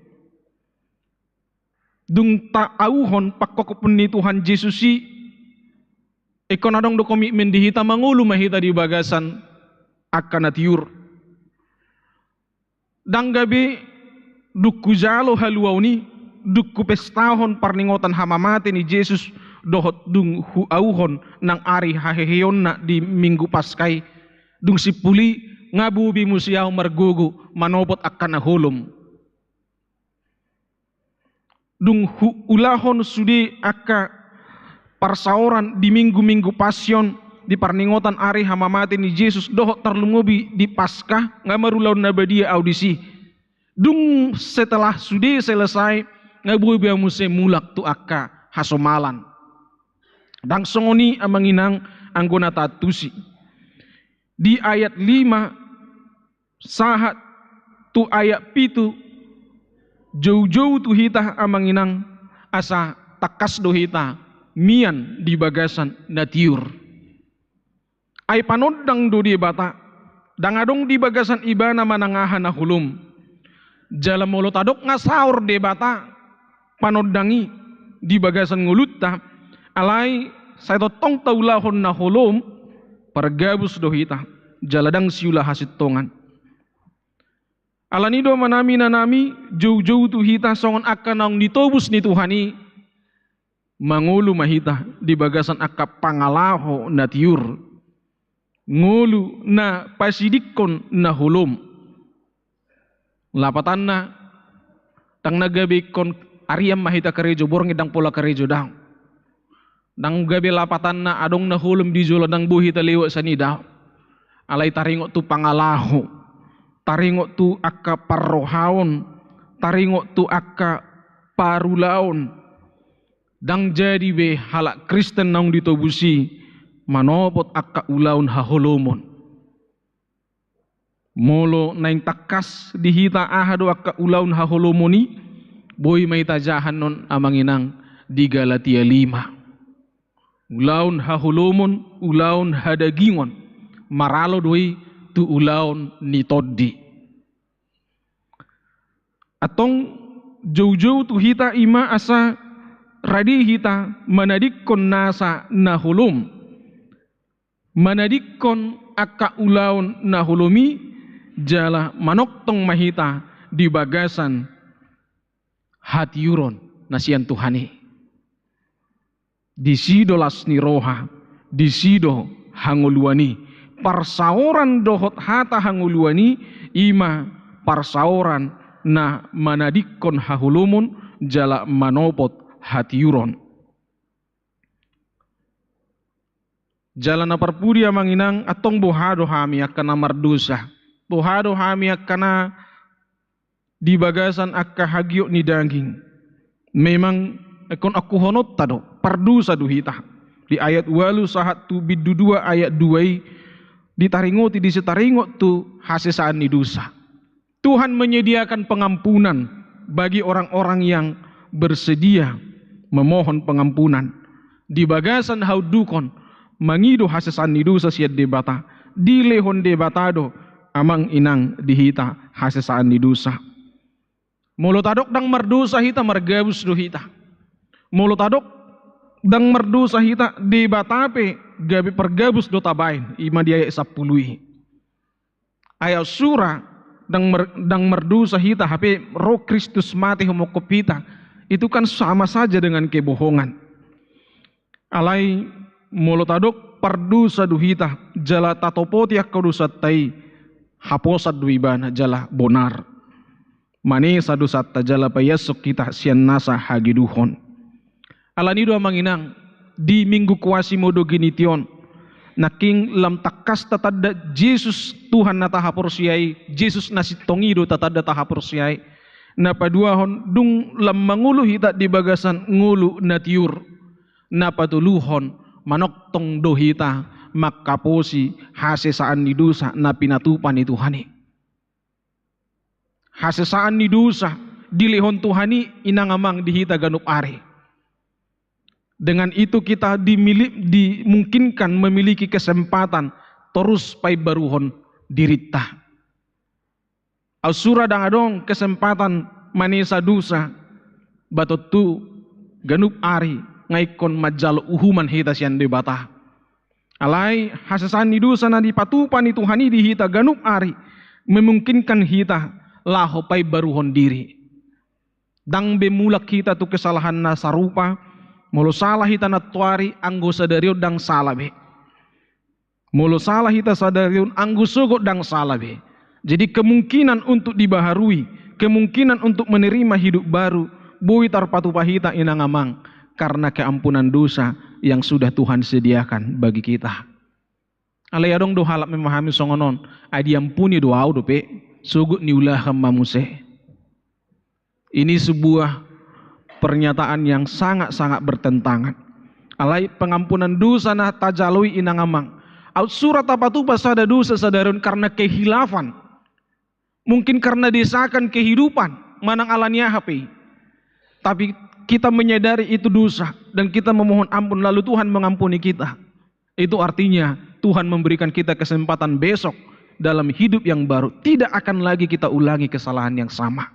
dung taauhon pakkokopun ni Tuhan Yesusi ikonadong do komitmen dihita mangulu mahita di bagasan akan natiur danggabe dukku jalo haluauni dukku pestahon parningotan hamamate ni Jesus dohot dung huauhon nang ari haheheon na di minggu paskai dung sipuli ngabubi musiaw margugu manopot akan nahulum dung ulahon sudi akka parsauran di minggu-minggu pasyon di parningotan ari hamamate ni Jesus dohot tarlungobi di paskah ngamarulaw na badia audisi dung setelah sudi selesai ngabubi muse mulak tu akka hasomalan dang songoni amanginang anggona tatusi di ayat 5 sahat tu ayat pitu jauh-jauh tu hita amanginang asa takas do hita mian di bagasan natiur ay panodang do di bata dangadong di bagasan ibana manangahan na hulum jala molo tadok nga saur de bata panodangi di bagasan ngulutta alai saya totong taulahon na hulum pargabus dohita jaladang siula hasit tongan alanido manami nanami jauh-jauh tu hita songon akan naung ditobus ni Tuhani mangulu mahita di bagasan akka pangalaho na tiur ngulu na pasidikon na hulum lapatan na tang nagabi kon Ariam mahita karejo borong idang pola karejo daw dang gabi lapatan na adong nahulum di jula dang buhi taliwa sa nidaw alay taringo tu pangalaho taringo tu akka parrohaon taringo tu akka parulaon dang jadi be halak Kristen naung ditobusi manopot akka ulaun hahulumon molo naing takas dihita ahado akka ulaun hahulumoni boy may tajahan non amanginang di Galatia 5 ulaun hahulumon ulaun hadagingon maralo doi tu ulaun ni toddi atong jauh-jauh tu hita ima asa radi hita manadikon nasa nahulum manadikon akka ulaun nahulumi jala manoktong mahita di bagasan hatiuron nasian Tuhani di sidolas ni roha disido hanguluani parsaoran dohot hata hanguluani ima parsaoran na manadikon hahulumun jala manopot hatiuron. Jala na parpudia manginang atong buhado hami akana mardusa. Buhado hami akana di bagasan akka hagyo ni daging. Memang ekon aku honot tado pardusa duhita. Di ayat 8 sahat tu bidu 2 ayat 2 ditaringoti di setaringot tu hasesaan ni dosa. Tuhan menyediakan pengampunan bagi orang-orang yang bersedia memohon pengampunan. Di bagasan haudukon mangido hasesaan ni dosa siat debata. Di lehon debatado amang inang dihita hasesaan ni dosa. Mulutadok dang merdosa hita margabus do hita. Mulutadok dang merdosa hita di batape gabi pergabus do tabain ima dia 10. Ayat surah dang merdosa hita hape roh Kristus mati humokop hita. Itu kan sama saja dengan kebohongan. Alai mulutadok perdosa do hita jala tatopoti akkadusa tai haposat do ibana jala bonar. Mane sadu satta jala payasuk kita sian nasa hagiduhon. Alani doa manginang di minggu kuasi modo ginition naking lam takas tatada Jesus Tuhan na tahapursiai Jesus nasitongido tatada tahapursiai na paduahon dung lam mangulu hita di bagasan ngulu natiur na patuluhon manoktong dohita makaposi hasesaan ni dosa na pinatupan ni Tuhani. Hasesaan ni dosa dilihon Tuhani inangamang dihita ganup ari. Dengan itu kita dimungkinkan memiliki kesempatan terus pai baruhon dirita. Ausura dang adong kesempatan manesa dosa batotu ganup ari ngaikon majal uhuman hita sian debata. Alai hasesaan ni dosa na dipatupan ni Tuhani dihita ganup ari memungkinkan hita laho pai baruhon diri. Dang bemulak kita tu kesalahan na sarupa, mulu salah hita na tuari anggo sadarion dang salah be. Mulu salah hita sadarion anggo sugot dang salah be. Jadi kemungkinan untuk dibaharui, kemungkinan untuk menerima hidup baru, bui tarpatupa hita inangamang karena keampunan dosa yang sudah Tuhan sediakan bagi kita. Alai adong do halap memahami songonon, adi ampuni doa do pe. Sugut niulah mamuse. Ini sebuah pernyataan yang sangat-sangat bertentangan. Alai pengampunan dosa na tajalui inangamang. Out surat apa tu pasada dosa sadarun karena kehilafan. Mungkin karena desakan kehidupan manang alania HP. Tapi kita menyadari itu dosa dan kita memohon ampun lalu Tuhan mengampuni kita. Itu artinya Tuhan memberikan kita kesempatan besok dalam hidup yang baru, tidak akan lagi kita ulangi kesalahan yang sama.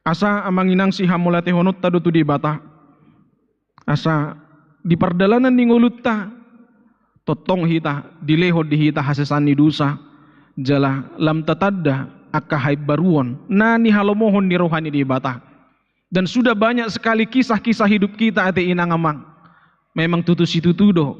Asa amanginang si hamulate honot tadu tu di bata. Asa di perdalanan ni ngulutta totong hita dileho di hita hasesan ni dosa jala lam tatadda akahai baruon nani halomohon ni rohani di bata. Dan sudah banyak sekali kisah-kisah hidup kita ate inangamang. Memang tutusi tutudo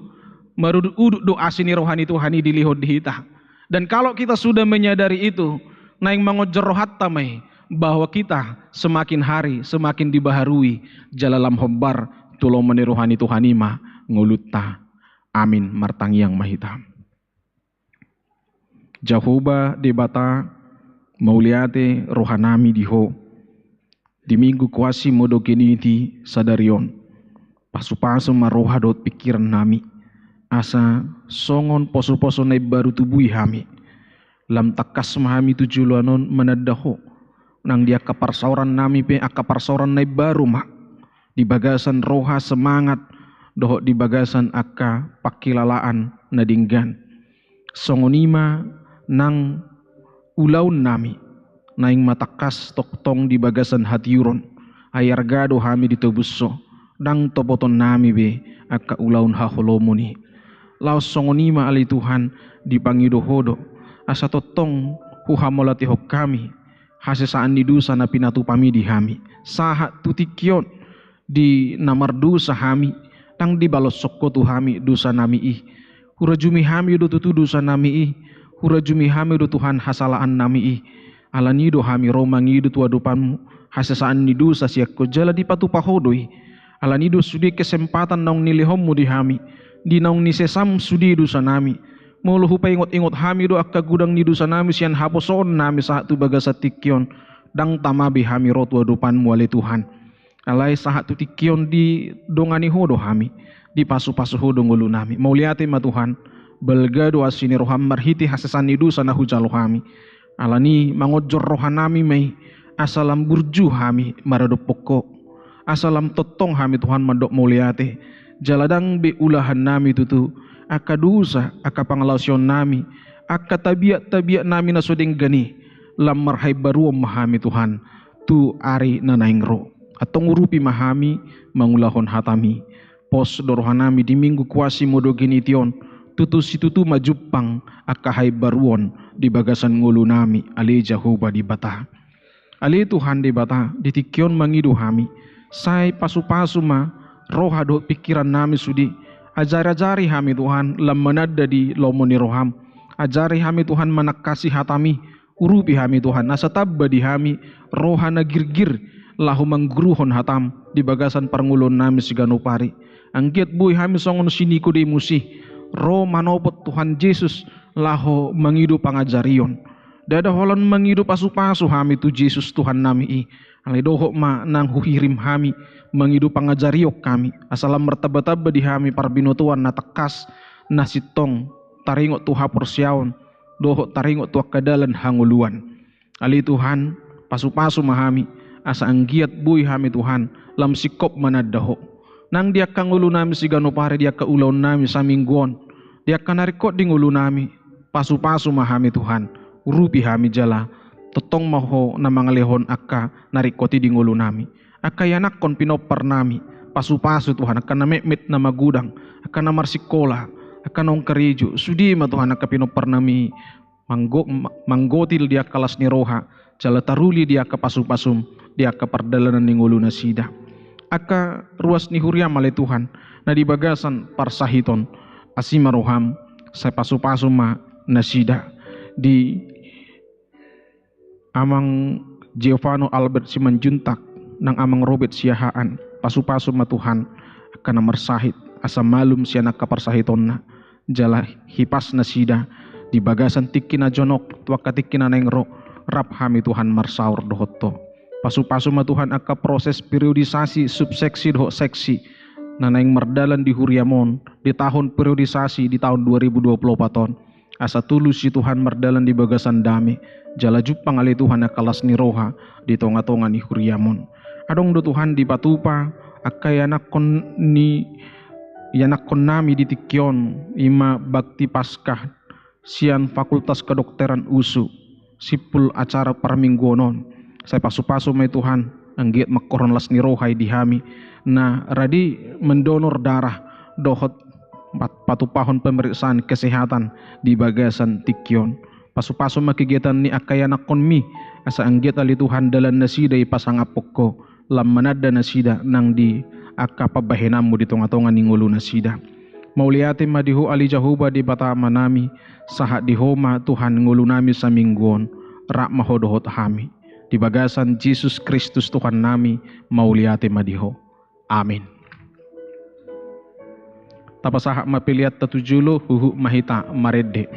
maruduk uduk doa sini rohani Tuhani diliho di hita. Dan kalau kita sudah menyadari itu, naing mangojerohat tamai bahwa kita semakin hari semakin dibaharui jalalam hombar tulong meneruhani Tuhanima ngulutta. Amin martang yang mahita. Jehovah debata mauliate rohanami diho di minggu kuasi modo geniti sadarion pasu-pasu marohadot pikiran nami. Asa songon poso-poso nai baru tubui hami lam takas mahami tujuluanon menadaho nang dia kaparsauran nami pe akaparsauran nai baru mak di bagasan roha semangat doho di bagasan akka pakilalaan nadinggan songonima nang ulaun nami naing matakas toktong di bagasan hatiuron ayar gado hami ditobusso dang topoton nami be akka ulaun haholomoni. Laos songonima ali Tuhan dipangidohodo asa totong huhamolati hok kami hasesaan ni dosa na pinatupami di hami sahat tutikion di namar dosa hami Tang di balos sokko tu hami dosa nami i. Hura jumi hami do tutu dosa nami i. Hura jumi hami do Tuhan hasalaan nami i. Alani do hami romangi do tua dupanmu. Hasasaan ni dosa siak ko jala di patu pahodoi. Alani do sudi kesempatan naung nilihommu di hami. Di naung ni sesam sudi dosa nami. Mulu hupa ingot-ingot hami do akka gudang ni dosa nami sian haposon nami saat tu baga satikyon. Dang tamabi hami rotua dupanmu ale Tuhan. Alai saat tu tikyon di dongani hodo hami. Di pasu-pasu hodo ngulu nami. Mauliate ma Tuhan. Belga doa sini roham marhiti hasasan ni dosa na hujalo hami. Alani mangojor rohan nami may. Asalam burju hami marado pokok. Asalam totong hami Tuhan mandok muliate. Jaladang be ulahan nami tutu. Aka dosa, aka pangalausion nami. Aka tabiat-tabiat nami na sodeng gani. Lam marhay baruam mahami Tuhan. Tu ari nanaingro. Atong urupi mahami mangulahon hatami. Pos dorohan nami di minggu kuasi modo genition. Tutu situtu majupang aka hay baruon di bagasan ngulu nami. Ali Jehovah di batah. Ali Tuhan di bata ditikyon mangidu hami. Sai pasu-pasu ma roha do pikiran nami sudi. Ajari-ajari hami Tuhan lam manada di lomoni roham. Ajari hami Tuhan manakasi hatami. Urupi hami Tuhan asa tabba di hami roha na girgir lahu manggruhon hatam di bagasan parngulon nami sigano pari. Anggiat buhi hami songon siniko di musih. Roh manopot Tuhan Yesus lahu mangidu pangajarion. Dada holon mangidu pasu-pasu hami tu Yesus Tuhan nami i. Alai dohok ma nang huhirim hami mangidu pangajariok kami. Asalam mertaba-taba di hami parbinotuan na tekas na sitong taringot tu hapursiaon. Dohok taringot tu akadalan hanguluan. Ali Tuhan pasu-pasu mahami. Asa anggiat buhi hami Tuhan lam sikop manadaho. Nang dia kangulu nami sigano pare dia kaulaw nami sa mingguon. Dia kanarikot di ngulu nami. Pasu-pasu mahami Tuhan. Urupi hami jala totong maho na mga lehon akka narikoti di ngulu nami akka yanak kon pinopar nami pasu-pasu Tuhan akka namemit na magudang akka na marsikola akka nong karijo sudi ma Tuhan akka pinopar nami manggotil dia kalas ni roha jala taruli dia ka pasu-pasum dia ka pardalanan ni ngulu na sida akka ruas ni huriam male Tuhan na di bagasan parsahiton asima roham sa pasu-pasu ma na sida di amang Giovanni Albert Simanjuntak nang amang Robert Siahaan pasu-pasu ma Tuhan akan marsahit asa malum siya nakaparsahiton na jala hipas na sida di bagasan tiki na jonok tuwa katiki na nengro rap hami Tuhan marsaur dohotto pasu-pasu ma Tuhan aka proses periodisasi subseksi dohok seksi na naing mardalan di huriamon di tahun periodisasi di tahun 2024 ton asa tulus si Tuhan mardalan di bagasan dami jala jupang ali Tuhan akalas ni roha di tonga-tonga ni huriamon adong do Tuhan di patupa akka yanak kon nami di tikyon ima bakti paskah sian fakultas kedokteran usu sipul acara parminggonon saya pasu-pasu may Tuhan anggiat makoron las ni rohay di hami na radi mendonor darah dohot patupahon pemeriksaan kesehatan di bagasan tikyon pasu-pasu makikegiatan ni akayanak konmi asa anggiat ali Tuhan dalan nasida ipasangapok ko lam manada nasida nang di akapabahenammu di tonga-tonga ni ngulu nasida mauliate madihu ali Jehovah di batama nami sahat di homa Tuhan ngulu nami sa mingguon rak mahodohot hami di bagasan Jesus Kristus Tuhan nami mauliate madiho amin. Tapasahak mapiliat tatujulo huhu mahita marede.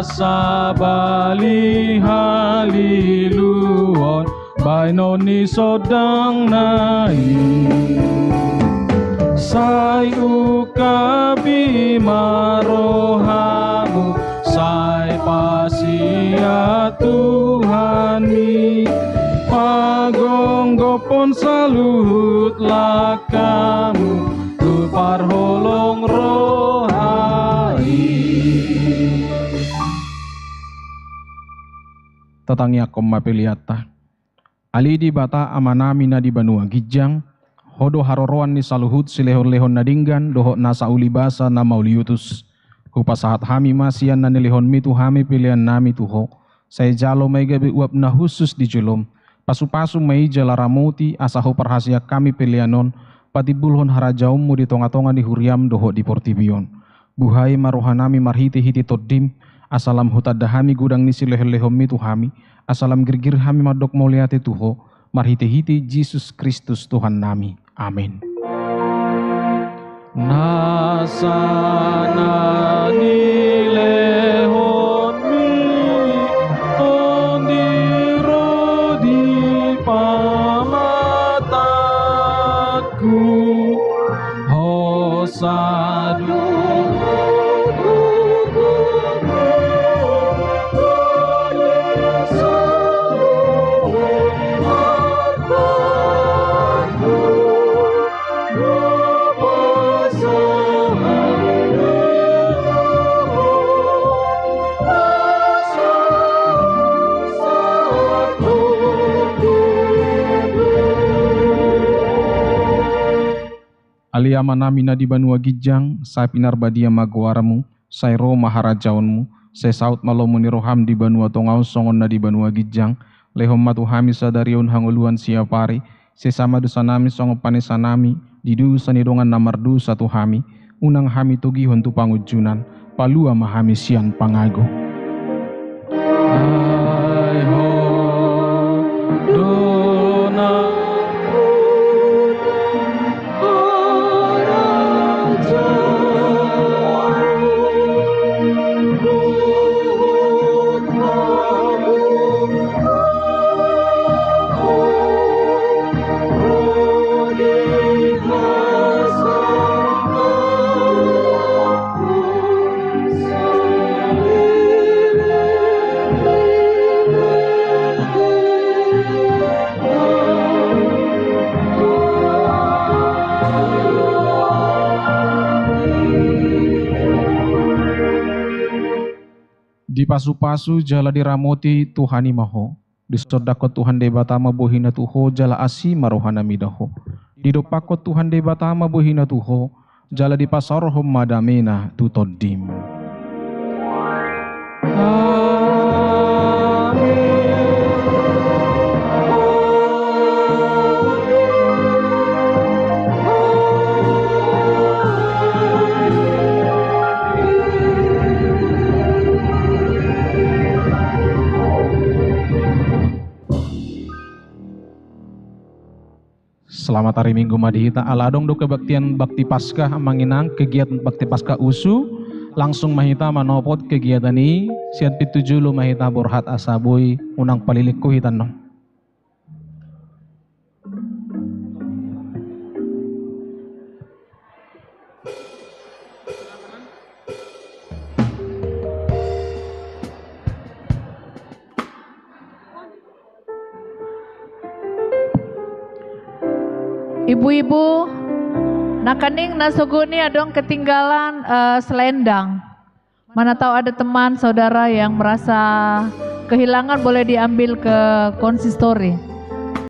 sabali haliluon bainoni sodang nai sai ukabi marohamu sai pasia Tuhani pagonggopon saluhut lakamu tu parholong rohai tatangnya koma peliata ali di bata amanami na di banua gijang hodo haroroan ni saluhut silehon-lehon na dinggan doho na sauli basa na mauliutus hupasahat hami masian na nilehon mitu hami pilihan nami tuho saya jalo may gabi uap na husus di julom pasu-pasu may jalaramuti asaho perhasia kami pilihanon pati bulhon harajaummu di tonga-tonga di huriam doho di portibion buhay marohanami marhiti-hiti todim asalam hutadahami gudang ni silehon-lehon mitu hami asalam girgir hami madok mauliati tuho marhiti-hiti Yesus Kristus Tuhan nami. Amin. Nasana nilehon mi tondiro di pamataku hosadu Aliama nami na di banua gijang, saya pinar badia maguaramu, saya roh maharajaonmu, saya saut malomu ni roham di banua tongau songon na di banua gijang, lehom matu hami sadarion hanguluan siapari, saya sama dosa nami songo panesa nami, di dusa ni dongan namardu satu hami, unang hami tugi hontu pangujunan, palua mahami sian pangago. Hai ho, dona. Di pasu-pasu jala diramoti Tuhani maho, di sodako Tuhan debata mabuhina tuho jala asi marohana midaho. Di dopako Tuhan debata mabuhina tuho jala di pasarhom madamena tutodim. Selamat hari Minggu Madihita aladong do kebaktian bakti Paskah manginang kegiatan bakti Paskah usu langsung mahita manopot kegiatan ini siat pitujulu mahita borhat asaboy unang palilikku hitan no. Ibu-ibu, nakaning nasuguni adong ketinggalan selendang. Mana tahu ada teman saudara yang merasa kehilangan boleh diambil ke konsistori.